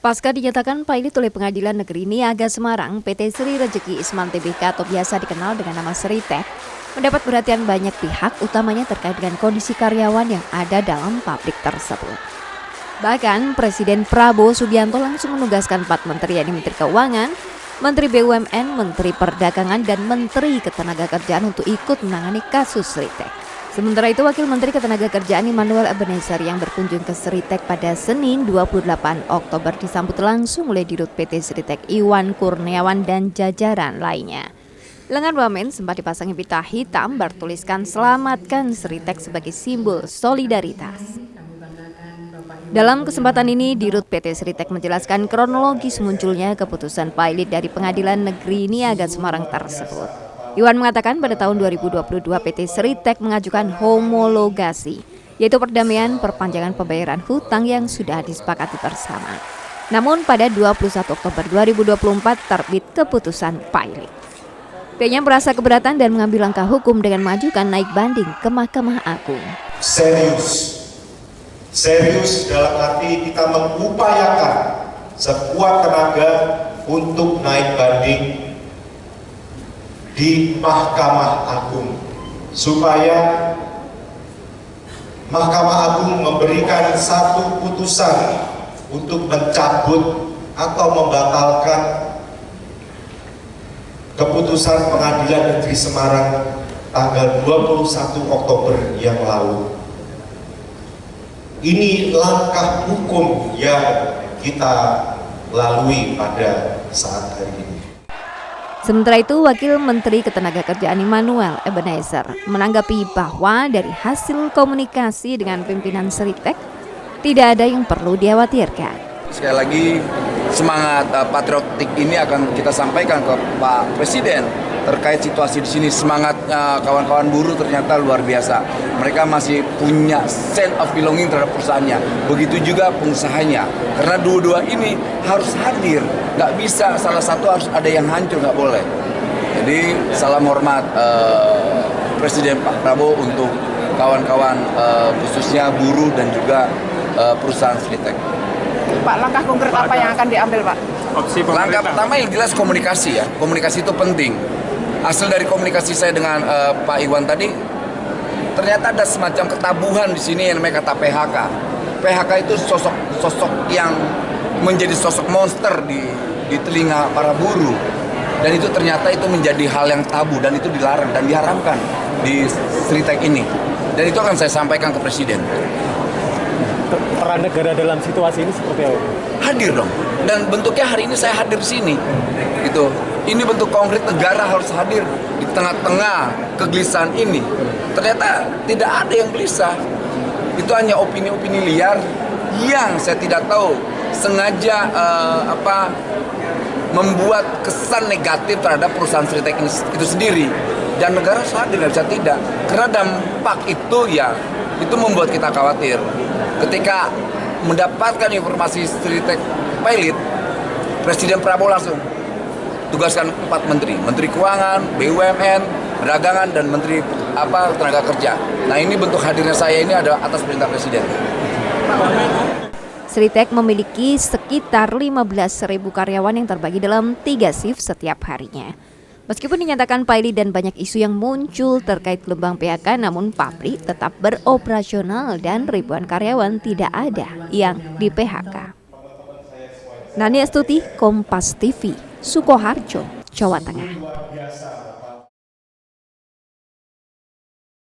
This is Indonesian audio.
Pasca dinyatakan pilot oleh Pengadilan Negeri Niaga Semarang, PT Sri Rejeki Isman Tbk atau biasa dikenal dengan nama Sritek, mendapat perhatian banyak pihak, utamanya terkait dengan kondisi karyawan yang ada dalam pabrik tersebut. Bahkan Presiden Prabowo Subianto langsung menugaskan 4 menteri, yakni Menteri Keuangan, Menteri BUMN, Menteri Perdagangan, dan Menteri Ketenagakerjaan untuk ikut menangani kasus Sritek. Sementara itu, Wakil Menteri Ketenagakerjaan Immanuel Ebenezer yang berkunjung ke Sritek pada Senin 28 Oktober disambut langsung oleh Dirut PT Sritek Iwan Kurniawan dan jajaran lainnya. Lengan wamen sempat dipasangi pita hitam bertuliskan "Selamatkan Sritek" sebagai simbol solidaritas. Dalam kesempatan ini, Dirut PT Sritek menjelaskan kronologis munculnya keputusan pilot dari Pengadilan Negeri Niaga Semarang tersebut. Iwan mengatakan pada tahun 2022 PT Sritek mengajukan homologasi, yaitu perdamaian perpanjangan pembayaran hutang yang sudah disepakati bersama. Namun pada 21 Oktober 2024 terbit keputusan pilot. Pihaknya merasa keberatan dan mengambil langkah hukum dengan mengajukan naik banding ke Mahkamah Agung. Serius dalam arti kita mengupayakan sekuat tenaga untuk naik banding di Mahkamah Agung, supaya Mahkamah Agung memberikan satu putusan untuk mencabut atau membatalkan keputusan Pengadilan Negeri Semarang tanggal 21 Oktober yang lalu. Ini langkah hukum yang kita lalui pada saat hari ini. Sementara itu, Wakil Menteri Ketenagakerjaan Immanuel Ebenezer menanggapi bahwa dari hasil komunikasi dengan pimpinan Sritek tidak ada yang perlu dikhawatirkan. Sekali lagi semangat patriotik ini akan kita sampaikan ke Pak Presiden terkait situasi di sini. Semangat kawan-kawan buruh ternyata luar biasa. Mereka masih punya sense of belonging terhadap perusahaannya. Begitu juga pengusahanya. Karena dua-dua ini harus hadir. Nggak bisa salah satu harus ada yang hancur, nggak boleh. Jadi salam hormat Presiden Pak Prabowo untuk kawan-kawan khususnya buruh dan juga perusahaan Sritek. Pak, langkah konkret apa yang akan diambil, Pak? Langkah pertama yang jelas komunikasi ya. Komunikasi itu penting. Hasil dari komunikasi saya dengan Pak Iwan tadi, ternyata ada semacam ketabuhan di sini yang namanya kata PHK. PHK itu sosok yang menjadi sosok monster di telinga para buruh. Dan itu ternyata itu menjadi hal yang tabu dan itu dilarang dan diharamkan di Sritek ini. Dan itu akan saya sampaikan ke Presiden. Peran negara dalam situasi ini seperti apa? Hadir dong. Dan bentuknya hari ini saya hadir di sini. Gitu. Ini bentuk konkret negara harus hadir di tengah-tengah kegelisahan ini. Ternyata tidak ada yang gelisah. Itu hanya opini-opini liar yang saya tidak tahu sengaja membuat kesan negatif terhadap perusahaan Sritek itu sendiri. Dan negara harus hadir, nggak bisa tidak. Karena dampak itu ya, itu membuat kita khawatir. Ketika mendapatkan informasi Sritek pilot, Presiden Prabowo langsung tugaskan 4 menteri, Menteri Keuangan, BUMN, Perdagangan, dan Menteri Tenaga Kerja. Nah, ini bentuk hadirnya saya ini adalah atas perintah Presiden. Sritek memiliki sekitar 15.000 karyawan yang terbagi dalam 3 shift setiap harinya. Meskipun dinyatakan pilot dan banyak isu yang muncul terkait gelombang PHK, namun pabrik tetap beroperasional dan ribuan karyawan tidak ada yang di PHK. Nani Astuti, Kompas TV, Sukoharjo, Jawa Tengah.